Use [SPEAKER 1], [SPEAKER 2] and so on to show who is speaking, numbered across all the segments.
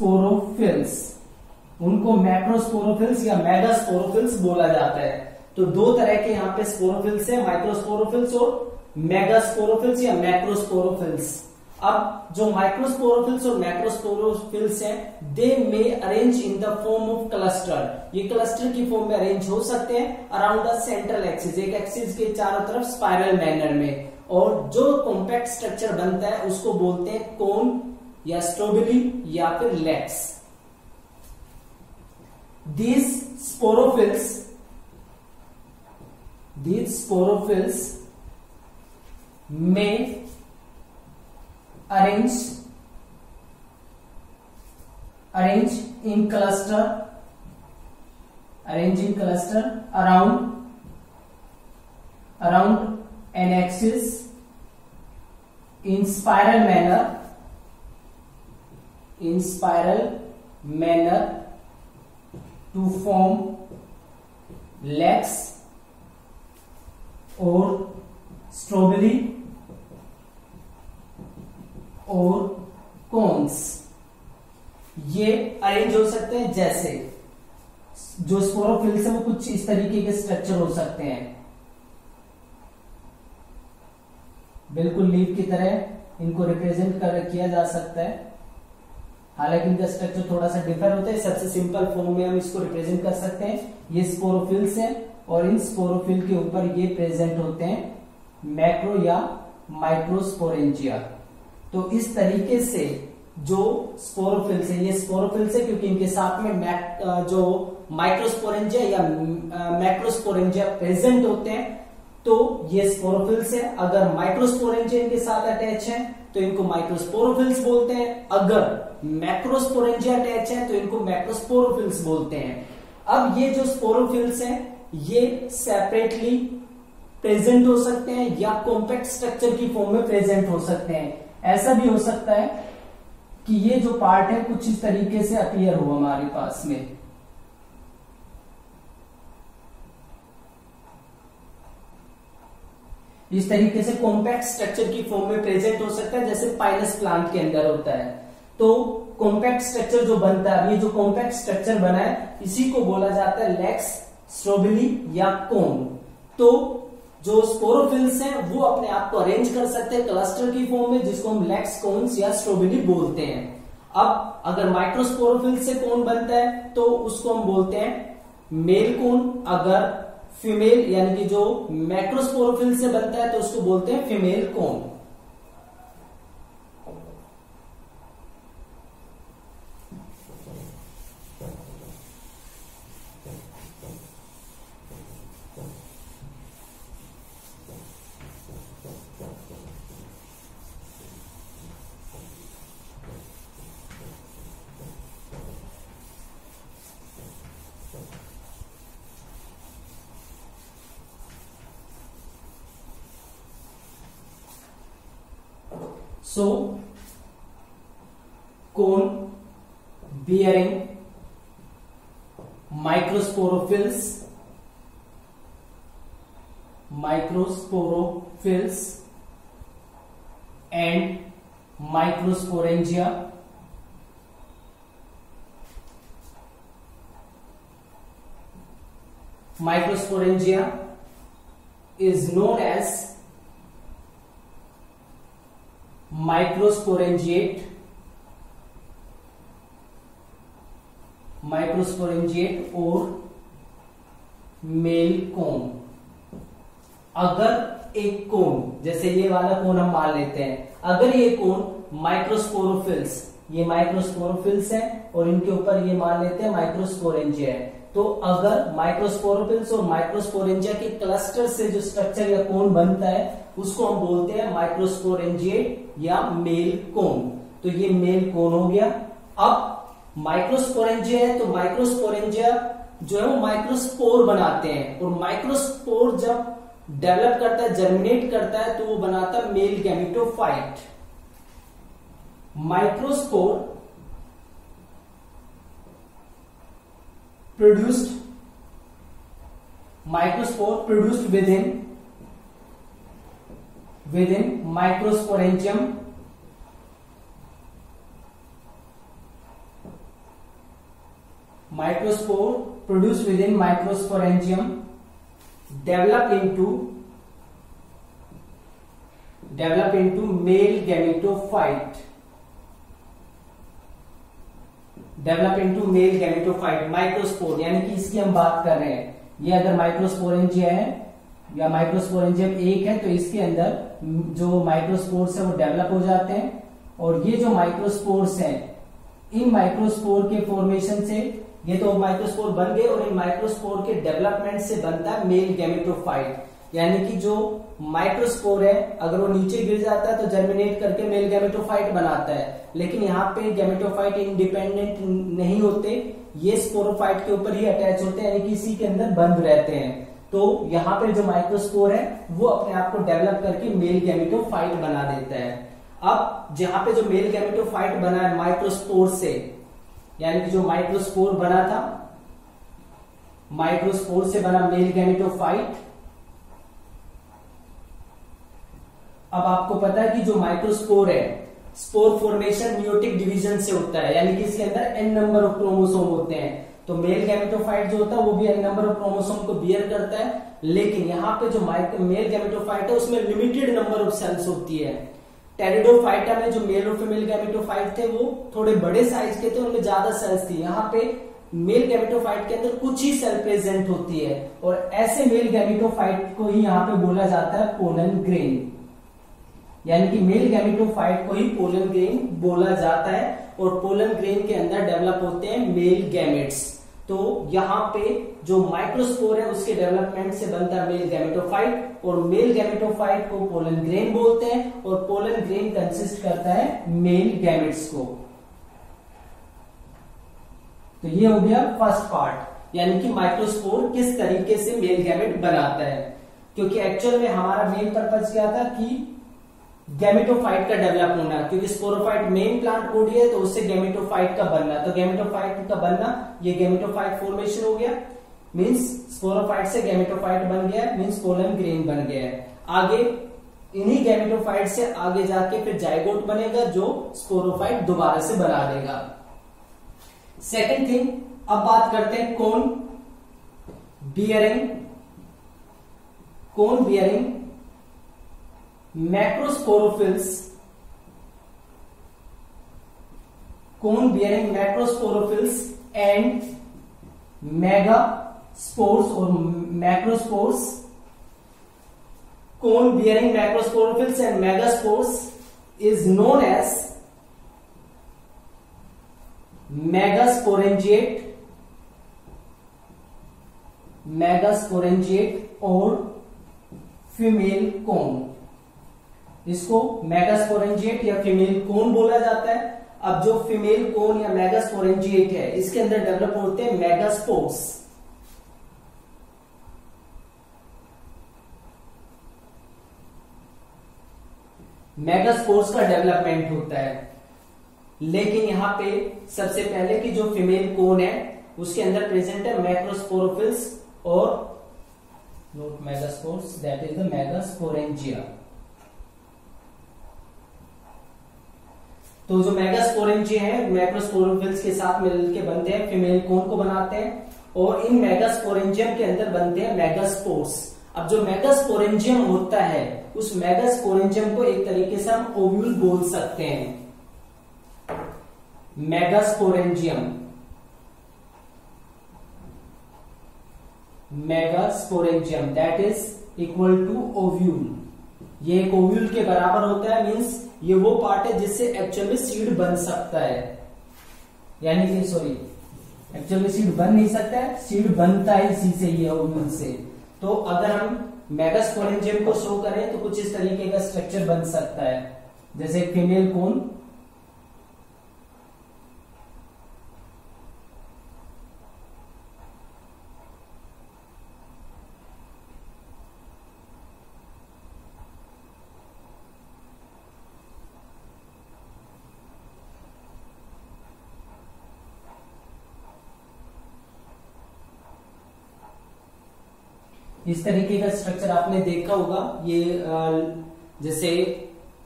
[SPEAKER 1] Sporophylls, उनको मैक्रोस्पोरोफिल्स या मेगास्पोरोफिल्स बोला जाता है। तो दो तरह के यहाँ पे स्पोरोफिल्स है, माइक्रोस्पोरोफिल्स और मेगास्पोरोफिल्स या मैक्रोस्पोरोफिल्स। अब जो माइक्रोस्पोरोफिल्स और मैक्रोस्पोरोफिल्स हैं, they may arrange in the form of cluster, ये क्लस्टर की फॉर्म में अरेंज हो सकते हैं अराउंड द सेंट्रल एक्सिस, एक एक्सिस के चारों तरफ स्पाइरल मैनर में। और जो कॉम्पैक्ट स्ट्रक्चर बनता है उसको बोलते हैं कोन या स्ट्रोबिली या फिर lakes. These sporophylls may arrange in cluster around an axis in spiral manner to form legs और स्ट्रोबेरी और कोन्स। ये अरेंज हो सकते हैं, जैसे जो स्पोरोफिल्स है वो कुछ इस तरीके के स्ट्रक्चर हो सकते हैं, बिल्कुल लीफ की तरह इनको रिप्रेजेंट किया जा सकता है। हालांकि इनका स्ट्रक्चर थोड़ा सा डिफर होता है, सबसे सिंपल फॉर्म में हम इसको रिप्रेजेंट कर सकते हैं। ये स्पोरोफिल्स हैं और इन स्पोरोफिल के ऊपर ये प्रेजेंट होते हैं मैक्रो या माइक्रोस्पोरेंजिया। तो इस तरीके से जो स्पोरोफिल्स है, ये स्पोरोफिल्स है क्योंकि इनके साथ में जो माइक्रोस्पोरेंजिया या मैक्रोस्पोरेंजिया प्रेजेंट होते हैं, तो ये स्पोरोफिल्स है। अगर माइक्रोस्पोरेंजिया इनके साथ अटैच है तो इनको माइक्रोस्पोरोफिल्स बोलते हैं, अगर मैक्रोस्पोरेंजिया अटैच है तो इनको मैक्रोस्पोरोफिल्स बोलते हैं। अब ये जो स्पोरोफिल्स हैं ये सेपरेटली प्रेजेंट हो सकते हैं या कॉम्पैक्ट स्ट्रक्चर की फॉर्म में प्रेजेंट हो सकते हैं। ऐसा भी हो सकता है कि ये जो पार्ट है कुछ इस तरीके से अपीयर हो हमारे पास में, इस तरीके से कॉम्पैक्ट स्ट्रक्चर की फॉर्म में प्रेजेंट हो सकता है, जैसे पाइनस प्लांट के अंदर होता है। तो कॉम्पैक्ट स्ट्रक्चर जो बनता है, ये जो कॉम्पैक्ट स्ट्रक्चर बना है इसी को बोला जाता है लेक्स, स्ट्रोबिली या कोन। तो जो स्पोरोफिल्स हैं वो अपने आप को अरेंज कर सकते हैं क्लस्टर की फॉर्म में, जिसको हम लेक्स, कोन्स या स्ट्रोबिली बोलते हैं। अब अगर माइक्रोस्पोरोफिल्स से कोन बनता है तो उसको हम बोलते हैं मेल कोन, अगर फीमेल यानी कि जो मैक्रोस्पोरोफिल से बनता है तो उसको बोलते हैं female cone. So, cone bearing microsporophylls and microsporangia is known as microsporangiate और मेल कोन। अगर एक कोन, जैसे ये वाला कोन हम मान लेते हैं, अगर ये कोन माइक्रोस्पोरोफिल्स, ये माइक्रोस्पोरोफिल्स है और इनके ऊपर ये मान लेते हैं माइक्रोस्पोरेंजिया है, तो अगर माइक्रोस्पोरोफिल्स और माइक्रोस्पोरेंजिया के क्लस्टर से जो स्ट्रक्चर या कोन बनता है उसको हम बोलते हैं माइक्रोस्पोरेंजिएट या मेल कोन। तो ये मेल कोन हो गया। अब माइक्रोस्पोरेंजिया है तो माइक्रोस्पोरेंजिया जो है वो माइक्रोस्पोर बनाते हैं, और माइक्रोस्पोर जब डेवलप करता है, जर्मिनेट करता है, तो वो बनाता है male gametophyte. Microspore produced within microsporangium microspore produce with in microsporangium develop into male gametophyte, microspore यानी कि इसकी हम बात कर रहे हैं। ये अगर माइक्रोस्पोरेंजिया है या माइक्रोस्पोरेंजियम एक है तो इसके अंदर जो माइक्रोस्पोर्स है वो डेवलप हो जाते हैं, और ये जो माइक्रोस्पोर्स हैं इन माइक्रोस्पोर के फॉर्मेशन से ये तो माइक्रोस्पोर बन गए, और इन माइक्रोस्पोर के डेवलपमेंट से बनता है मेल गैमेटोफाइट। यानी कि जो माइक्रोस्पोर है अगर वो नीचे गिर जाता है तो जर्मिनेट करके मेल गैमेटोफाइट बनाता है, लेकिन यहाँ पे गैमेटोफाइट इंडिपेंडेंट नहीं होते, ये स्पोरोफाइट के ऊपर ही अटैच होते हैं, यानी कि इसी के अंदर बंद रहते हैं। तो यहाँ पे जो माइक्रोस्पोर है वो अपने आप को डेवलप करके मेल गैमेटोफाइट बना देता है। अब जहां पे जो मेल गैमेटोफाइट बना है माइक्रोस्पोर से, यानी कि जो माइक्रोस्पोर बना था, माइक्रोस्पोर से बना मेल गैमेटोफाइट। अब आपको पता है कि जो माइक्रोस्पोर है स्पोर फॉर्मेशन मियोटिक डिवीजन से होता है, यानी कि इसके अंदर n नंबर ऑफ क्रोमोसोम होते हैं। तो मेल गैमेटोफाइट जो होता है वो भी n नंबर ऑफ क्रोमोसोम को बियर करता है, लेकिन यहाँ पे जो मेल गैमेटोफाइट है उसमें लिमिटेड नंबर ऑफ सेल्स होती है। टेरिडोफाइटा में जो मेल और फीमेल गैमेटोफाइट थे वो थोड़े बड़े साइज के थे, उनमें ज्यादा सेल्स थी। यहाँ पे मेल गैमेटोफाइट के अंदर कुछ ही सेल प्रेजेंट होती है, और ऐसे मेल गैमेटोफाइट को ही यहाँ पे बोला जाता है पोलन ग्रेन, यानी कि मेल गैमेटोफाइट को ही पोलन ग्रेन बोला जाता है, और पोलन ग्रेन के अंदर डेवलप होते हैं मेल गैमेट्स। तो यहाँ पे जो माइक्रोस्पोर है उसके डेवलपमेंट से बनता है मेल गैमेटोफाइट, और मेल गैमेटोफाइट को पोलन ग्रेन बोलते हैं, और पोलन ग्रेन कंसिस्ट करता है मेल गैमेट्स को। तो ये हो गया फर्स्ट पार्ट, यानी कि माइक्रोस्पोर किस तरीके से मेल गैमेट बनाता है। क्योंकि एक्चुअल में हमारा मेन पर्पज क्या था कि गैमेटोफाइट का डेवलप होना, क्योंकि स्पोरोफाइट मेन प्लांट बॉडी है तो उससे गैमेटोफाइट का बनना, तो गैमेटोफाइट का बनना ये गैमेटोफाइट फॉर्मेशन हो गया, मींस स्पोरोफाइट से गैमेटोफाइट बन गया, मींस पोलन ग्रेन बन गया है। आगे इन्हीं गैमेटोफाइट से आगे जाके फिर जाइगोट बनेगा जो स्पोरोफाइट दोबारा से बना देगा। सेकेंड थिंग, अब बात करते हैं cone bearing macrosporophylls, cone bearing macrosporophylls and megaspores और macrospores. Cone bearing macrosporophylls and megaspores is known as megasporangiate और फीमेल कोन। इसको मेगास्पोरेंजिएट या फीमेल कोन बोला जाता है। अब जो फीमेल कोन या मेगास्पोरेंजिएट है इसके अंदर डेवलप होते हैं मेगास्पोर्स। मेगास्पोर्स का डेवलपमेंट होता है, लेकिन यहां पे सबसे पहले की जो फीमेल कोन है उसके अंदर प्रेजेंट है मैक्रोस्पोरोफिल्स और note megaspores, that is the megasporangia. तो जो मेगास्पोरेंजिया है मैक्रोस्पोरोफिल्स के साथ मिलकर बनते हैं, फीमेल कोन को बनाते हैं, और इन मेगास्पोरेंजियम के अंदर बनते हैं मेगास्पोर्स। अब जो मेगास्पोरेंजियम होता है उस मेगास्पोरेंजियम को एक तरीके से हम ओव्यूल बोल सकते हैं। Megasporangium that is equal to ovule. ये एक ओव्यूल के बराबर होता है, मींस ये वो पार्ट है जिससे एक्चुअल में सीड बन सकता है, यानी कि सॉरी एक्चुअल में सीड बन नहीं सकता है, सीड बनता है इसी से, ये ओव्यूल से। तो अगर हम मेगास्पोरेंजियम को शो करें तो कुछ इस तरीके का स्ट्रक्चर बन सकता है, जैसे फीमेल कोन, इस तरीके का स्ट्रक्चर आपने देखा होगा। ये जैसे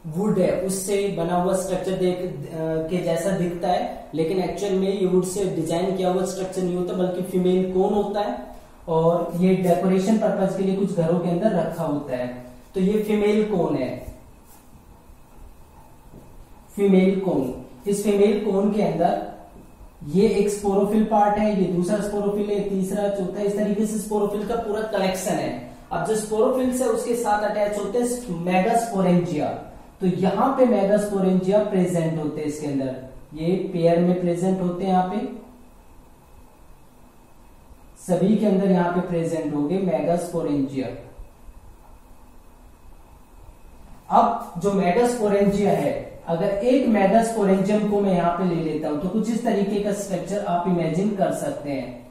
[SPEAKER 1] वुड है उससे बना हुआ स्ट्रक्चर के जैसा दिखता है, लेकिन एक्चुअल में ये वुड से डिजाइन किया हुआ स्ट्रक्चर नहीं होता, बल्कि फीमेल कोन होता है और ये डेकोरेशन पर्पज के लिए कुछ घरों के अंदर रखा होता है। तो ये फीमेल कोन है, फीमेल कोन। इस फीमेल कोन के अंदर ये एक स्पोरोफिल पार्ट है, ये दूसरा स्पोरोफिल है, तीसरा, चौथा, इस तरीके से स्पोरोफिल का पूरा कलेक्शन है। अब जो स्पोरोफिल से उसके साथ अटैच होते हैं मेगास्पोरेंजिया, तो यहां पे मेगास्पोरेंजिया प्रेजेंट होते हैं इसके अंदर, ये पेयर में प्रेजेंट होते हैं, यहां पे सभी के अंदर यहां पे प्रेजेंट होंगे मेगास्पोरेंजिया। अब जो मेगास्पोरेंजिया है, अगर एक मेगास्पोरेंजियम को मैं यहां पे ले लेता हूं तो कुछ इस तरीके का स्ट्रक्चर आप इमेजिन कर सकते हैं।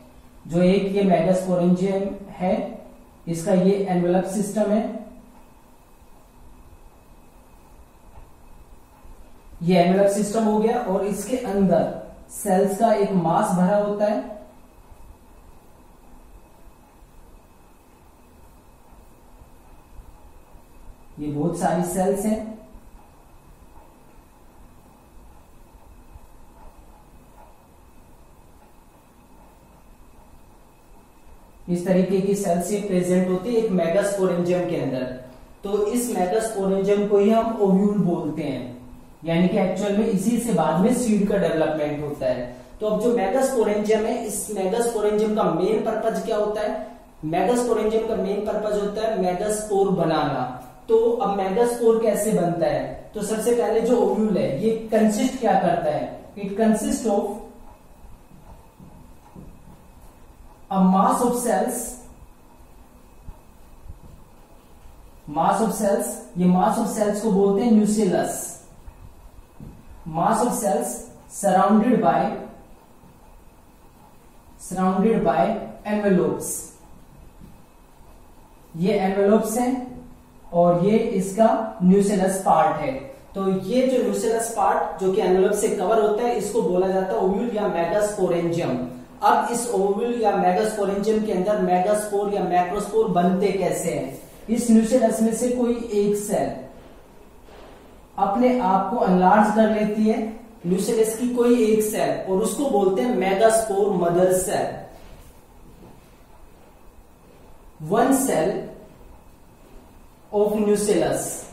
[SPEAKER 1] जो एक ये मेगास्पोरेंजियम है, इसका ये एनवेलप सिस्टम है, ये एनवेलप सिस्टम हो गया, और इसके अंदर सेल्स का एक मास भरा होता है। ये बहुत सारी सेल्स हैं, इस तरीके की सेल्स ये प्रेजेंट होती है एक मेगास्पोरेंजियम के अंदर। तो इस मेगास्पोरेंजियम को ही हम ओव्यूल बोलते हैं, यानी कि एक्चुअल में इसी से बाद में सीड का डेवलपमेंट होता है। तो अब जो मेगास्पोरेंजियम है, इस मेगास्पोरेंजियम का मेन पर्पज क्या होता है? मेगास्पोरेंजियम का मेन पर्पज होता है मेगास्पोर बनाना। तो अब मेगास्पोर कैसे बनता है? तो सबसे पहले जो ओव्यूल है ये कंसिस्ट क्या करता है? It consist of a mass of cells, mass of cells, ये mass of cells को बोलते हैं nucellus. mass of cells surrounded by envelopes, ये envelopes हैं और ये इसका न्यूसेलस पार्ट है। तो ये जो न्यूसेलस पार्ट जो कि एनवेलप से कवर होता है, इसको बोला जाता है ओव्यूल या मेगास्पोरेंजियम। अब इस ओव्यूल या मेगास्पोरेंजियम के अंदर मेगास्पोर या मैक्रोस्पोर बनते कैसे हैं? इस न्यूसेलस में से कोई एक सेल अपने आप को अनलार्ज कर लेती है, न्यूसेलस की कोई एक सेल, और उसको बोलते हैं megaspore mother cell. One cell of nucellus,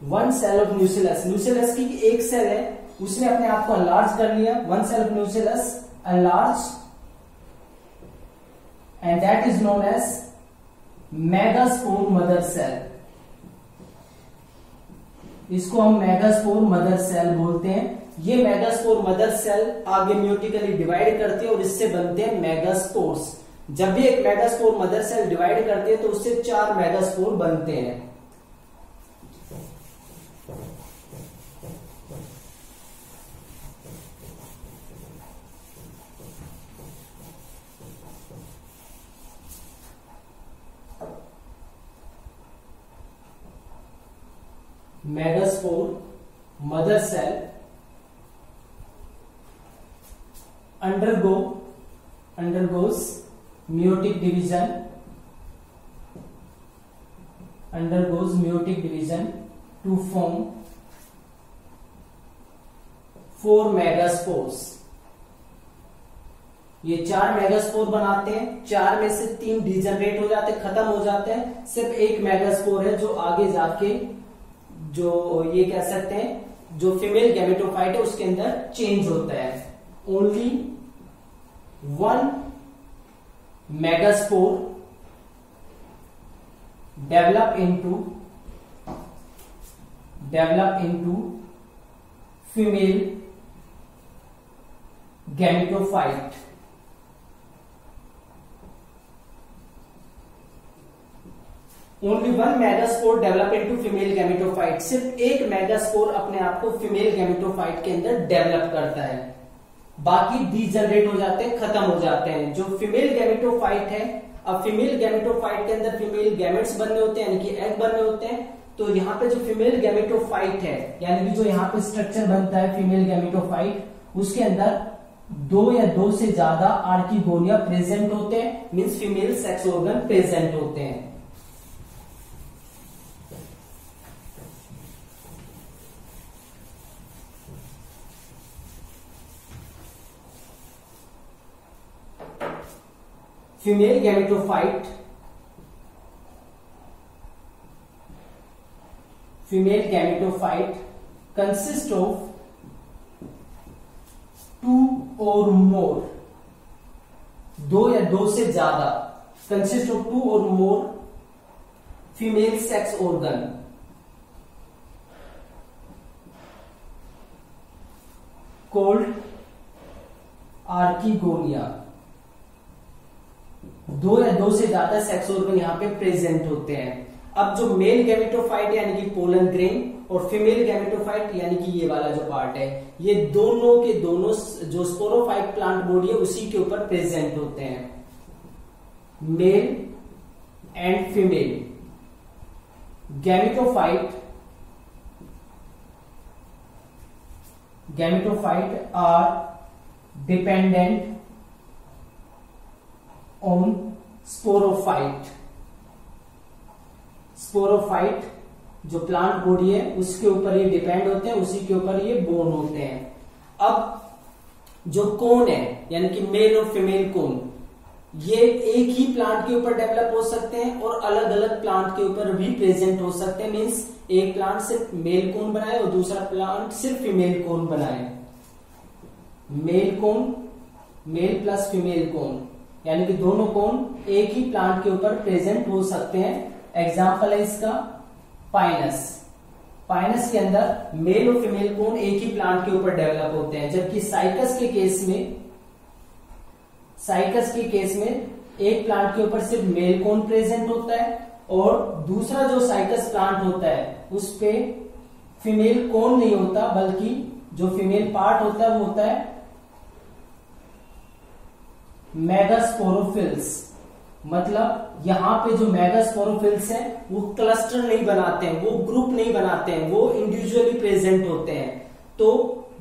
[SPEAKER 1] one cell of nucellus, nucellus की एक सेल है, उसने अपने आप को अनलार्ज कर लिया। One cell of nucellus enlarge and that is known as megaspore mother cell. इसको हम मेगास्पोर मदर सेल बोलते हैं। ये मेगास्पोर मदर सेल आगे म्यूटिकली डिवाइड करती है और इससे बनते हैं मेगास्पोर्स। जब भी एक मेगास्पोर मदर सेल डिवाइड करती है तो उससे 4 मेगास्पोर बनते हैं। Megaspore mother cell undergoes meiotic division to form 4 megaspores. ये 4 मेगास्पोर बनाते हैं, 4 में से 3 डिजनरेट हो जाते हैं, खत्म हो जाते हैं। सिर्फ एक मेगास्पोर है जो आगे जाके जो ये कह सकते हैं जो फीमेल गैमेटोफाइट है उसके अंदर चेंज होता है। Only 1 megaspore develop into female gametophyte. Only 1 megaspore develop into female gametophyte. सिर्फ एक मेगास्पोर अपने आप को फीमेल गैमेटोफाइट के अंदर डेवलप करता है, बाकी डीजनरेट हो जाते हैं, खत्म हो जाते हैं। जो फीमेल गैमेटोफाइट है, अब फीमेल गैमेटोफाइट के अंदर फीमेल गैमेट्स बनने होते हैं, यानी कि एग बनने होते हैं। तो यहाँ पे जो फीमेल गैमेटोफाइट है, यानी कि जो यहाँ पे स्ट्रक्चर बनता है फीमेल गैमेटोफाइट, उसके अंदर 2 या 2 से ज्यादा आर्किगोनिया प्रेजेंट होते हैं, means female sex organ present होते हैं। फीमेल गैमेटोफाइट कंसिस्ट ऑफ 2 और मोर, 2 या 2 से ज्यादा, कंसिस्ट ऑफ 2 और मोर female sex organ cold archegonia. 2 या 2 से ज्यादा सेक्स ऑर्गन यहां पे प्रेजेंट होते हैं। अब जो मेल गैमेटोफाइट यानी कि पोलन ग्रेन और फीमेल गैमेटोफाइट यानी कि ये वाला जो पार्ट है, ये दोनों के दोनों जो स्पोरोफाइट प्लांट बॉडी है उसी के ऊपर प्रेजेंट होते हैं। Male and female gametophyte are dependent on sporophyte. Sporophyte जो प्लांट बॉडी है उसके ऊपर ये डिपेंड होते हैं, उसी के ऊपर ये बोर्न होते हैं। अब जो कोन है यानी कि मेल और फीमेल कोन, ये एक ही प्लांट के ऊपर डेवलप हो सकते हैं और अलग अलग प्लांट के ऊपर भी प्रेजेंट हो सकते हैं। मींस एक प्लांट सिर्फ मेल कोन बनाए और दूसरा प्लांट सिर्फ फीमेल कोन बनाए। Male cone, male plus female cone, यानी कि दोनों कोन एक ही प्लांट के ऊपर प्रेजेंट हो सकते हैं। एग्जाम्पल है इसका पाइनस। पाइनस के अंदर मेल और फीमेल कोन एक ही प्लांट के ऊपर डेवलप होते हैं, जबकि साइकस के केस में एक प्लांट के ऊपर सिर्फ मेल कोन प्रेजेंट होता है और दूसरा जो साइकस प्लांट होता है उस पे फीमेल कोन नहीं होता, बल्कि जो फीमेल पार्ट होता है वो होता है मेगास्पोरोफिल्स। मतलब यहां पे जो मेगास्पोरोफिल्स है वो क्लस्टर नहीं बनाते हैं, वो ग्रुप नहीं बनाते हैं, वो इंडिविजुअली प्रेजेंट होते हैं। तो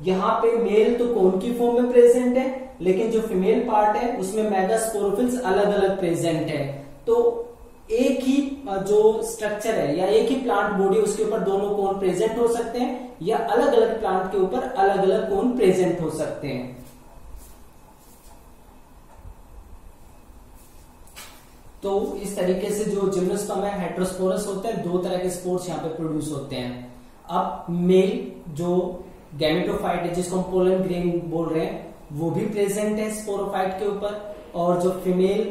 [SPEAKER 1] यहां पे मेल तो कोन की फॉर्म में प्रेजेंट है, लेकिन जो फीमेल पार्ट है उसमें मेगास्पोरोफिल्स अलग अलग प्रेजेंट है। तो एक ही जो स्ट्रक्चर है या एक ही प्लांट बॉडी उसके ऊपर दोनों कोन प्रेजेंट हो सकते हैं, या अलग अलग प्लांट के ऊपर अलग अलग कोन प्रेजेंट हो सकते हैं। तो इस तरीके से जो जिम्नोस्पर्म है हेटेरोस्पोरस होते हैं, 2 तरह के स्पोर्स यहाँ पे प्रोड्यूस होते हैं। अब मेल जो गैमेटोफाइट है जिसको हम पोलन ग्रेन बोल रहे हैं वो भी प्रेजेंट है स्पोरोफाइट के ऊपर, और जो फीमेल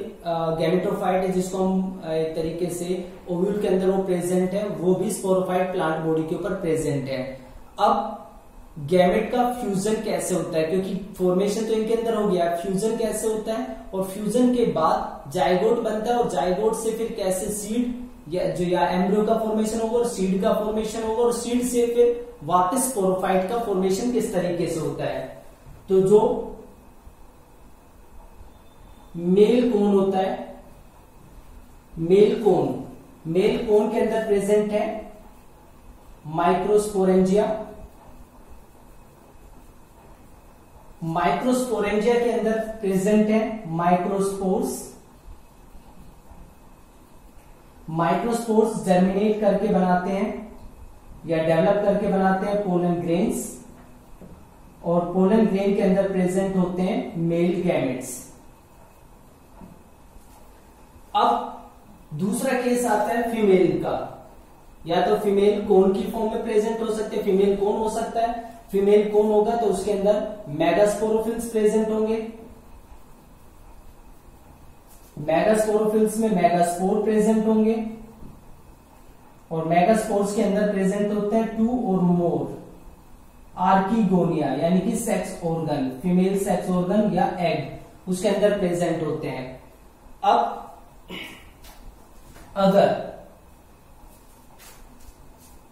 [SPEAKER 1] गैमेटोफाइट है जिसको हम एक तरीके से ओव्यूल के अंदर वो प्रेजेंट है, वो भी स्पोरोफाइट प्लांट बॉडी के ऊपर प्रेजेंट है। अब गैमेट का फ्यूजन कैसे होता है, क्योंकि फॉर्मेशन तो इनके अंदर हो गया, फ्यूजन कैसे होता है और फ्यूजन के बाद जाइगोट बनता है और जाइगोट से फिर कैसे सीड या एम्ब्रियो का फॉर्मेशन होगा और सीड का फॉर्मेशन होगा और सीड से फिर वापस स्पोरोफाइट का फॉर्मेशन किस तरीके से होता है। तो जो मेल कोन होता है, मेल कोन के अंदर प्रेजेंट है माइक्रोस्पोरेंजिया। माइक्रोस्पोरेंजिया के अंदर प्रेजेंट है माइक्रोस्पोर्स। माइक्रोस्पोर्स जर्मिनेट करके बनाते हैं या डेवलप करके बनाते हैं पोलन ग्रेन्स, और पोलन ग्रेन के अंदर प्रेजेंट होते हैं मेल गैमेट्स। अब दूसरा केस आता है फीमेल का, या तो फीमेल कोन की फॉर्म में प्रेजेंट हो सकते हैं, फीमेल कोन हो सकता है। फीमेल कोन होगा तो उसके अंदर मेगास्पोरोफिल्स प्रेजेंट होंगे, मेगास्पोरोफिल्स में मेगास्पोर प्रेजेंट होंगे, और मेगास्पोर्स के अंदर प्रेजेंट होते हैं 2 और मोर आर्किगोनिया यानी कि sex organ, female sex organ या एग उसके अंदर प्रेजेंट होते हैं। अब अगर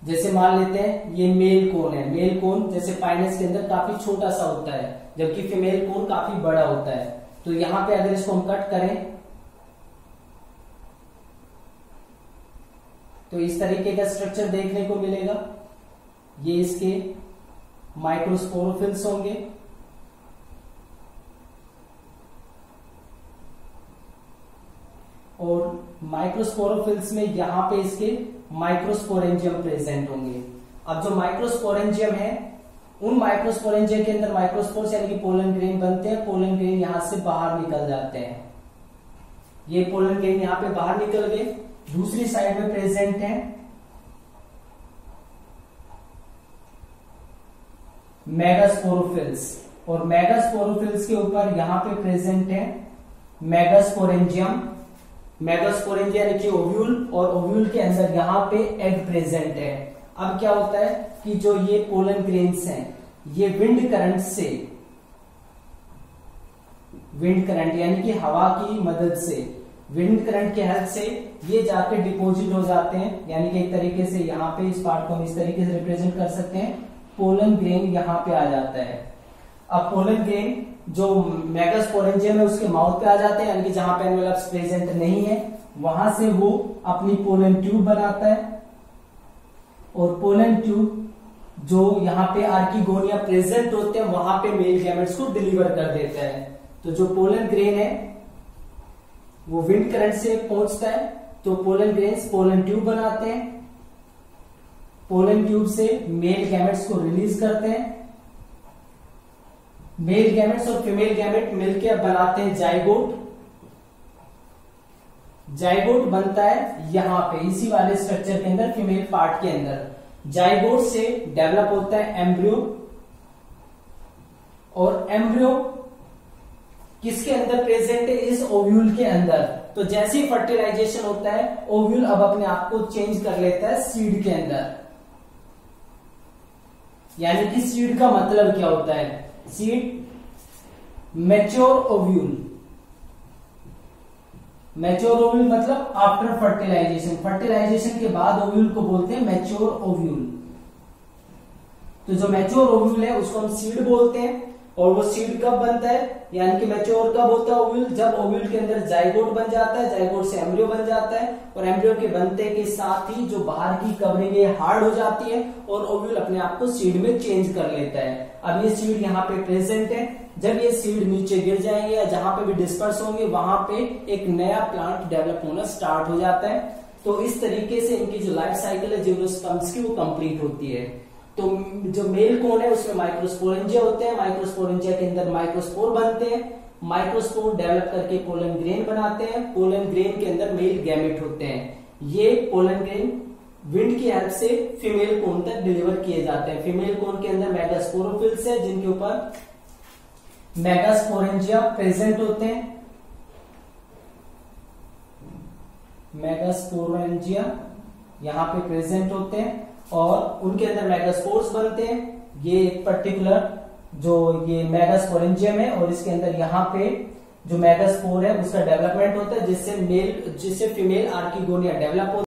[SPEAKER 1] जैसे मान लेते हैं ये मेल कोन है, मेल कोन जैसे पाइनस के अंदर काफी छोटा सा होता है जबकि फीमेल कोन काफी बड़ा होता है, तो यहां पे अगर इसको हम कट करें तो इस तरीके का स्ट्रक्चर देखने को मिलेगा। ये इसके माइक्रोस्पोरोफिल्स होंगे, और माइक्रोस्पोरोफिल्स में यहां पे इसके माइक्रोस्पोरेंजियम प्रेजेंट होंगे। अब जो माइक्रोस्पोरेंजियम है उन माइक्रोस्पोरेंजियम के अंदर माइक्रोस्पोर्स यानी कि पोलन ग्रेन बनते हैं, पोलन ग्रेन यहां से बाहर निकल जाते हैं। ये पोलन ग्रेन यहाँ पे बाहर निकल गए। दूसरी साइड में प्रेजेंट है मेगास्पोरोफिल्स, और मेगास्पोरोफिल्स के ऊपर यहाँ पे प्रेजेंट है मेगास्पोरेंजियम। मेगास्पोरेंजियम यानी कि ओव्यूल, और ओव्यूल के अंदर यहाँ पे एग प्रेजेंट है। अब क्या होता है कि जो ये पोलन ग्रेन्स हैं, ये विंड करंट से, विंड करंट यानी कि हवा की मदद से, विंड करंट के हेल्प से ये जाके डिपॉजिट हो जाते हैं। यानी कि एक तरीके से यहाँ पे इस पार्ट को हम इस तरीके से रिप्रेजेंट कर सकते हैं, पोलन ग्रेन यहाँ पे आ जाता है। अब पोलन ग्रेन जो मेगास्पोरेंजियम है उसके माउथ पे आ जाते हैं, यानी कि जहां पे एनवेलप्स प्रेजेंट नहीं है, वहां से वो अपनी पोलन ट्यूब बनाता है, और पोलन ट्यूब जो यहाँ पे आर्किगोनिया प्रेजेंट होते हैं वहां पे मेल गैमेट्स को डिलीवर कर देता है। तो जो पोलन ग्रेन है वो विंड करंट से पहुंचता है, तो पोलन ग्रेन्स पोलन ट्यूब बनाते हैं, पोलन ट्यूब से मेल गैमेट्स को रिलीज करते हैं। मेल गैमेट्स और फीमेल गैमेट मिलकर बनाते हैं जाइगोट। जाइगोट बनता है यहां पे इसी वाले स्ट्रक्चर के अंदर, फीमेल पार्ट के अंदर। जाइगोट से डेवलप होता है एम्ब्रियो, और एम्ब्रियो किसके अंदर प्रेजेंट है? इस ओव्यूल के अंदर। तो जैसे ही फर्टिलाइजेशन होता है, ओव्यूल अब अपने आप को चेंज कर लेता है सीड के अंदर। यानी कि सीड का मतलब क्या होता है? Seed mature ovule. Mature ovule मतलब आफ्टर फर्टिलाइजेशन, फर्टिलाइजेशन के बाद ओव्यूल को बोलते हैं मैच्योर ओव्यूल। तो जो मैच्योर ओव्यूल है उसको हम सीड बोलते हैं। और वो सीड कब बनता है, यानी कि मैच्योर कब होता है ओव्यूल? जब ओव्यूल के अंदर जाइगोट बन जाता है, जाइगोट से एम्ब्रियो बन जाता है, और एम्ब्रियो के बनते के साथ ही जो बाहर की कवरिंग है हार्ड हो जाती है, और ओव्यूल अपने आप को सीड में चेंज कर लेता है। अब ये सीड यहाँ पे प्रेजेंट है। जब ये सीड नीचे गिर जाएंगे या जहां पे भी डिस्पर्स होंगे, वहां पे एक नया प्लांट डेवलप होना स्टार्ट हो जाता है। तो इस तरीके से इनकी जो लाइफ साइकिल है जिम्नोस्पर्म्स की, वो कंप्लीट होती है। तो जो मेल कोन है उसमें माइक्रोस्पोरेंजिया होते हैं, माइक्रोस्पोरेंजिया के अंदर माइक्रोस्पोर बनते हैं, माइक्रोस्पोर डेवलप करके पोलन ग्रेन बनाते हैं, पोलन ग्रेन के अंदर मेल गैमेट होते हैं। ये पोलन ग्रेन विंड की हेल्प से फीमेल कोन तक डिलीवर किए जाते हैं। फीमेल कोन के अंदर मेगास्पोरोफिल्स है जिनके ऊपर मेगास्पोरेंजिया प्रेजेंट होते हैं, मेगास्पोरेंजिया यहाँ पे प्रेजेंट होते हैं, और उनके अंदर मेगास्पोर्स बनते हैं। ये एक पर्टिकुलर जो ये मेगास्पोरेंजियम है, और इसके अंदर यहाँ पे जो मेगास्पोर है उसका डेवलपमेंट होता है, जिससे फीमेल आर्किगोनिया डेवलप होता है।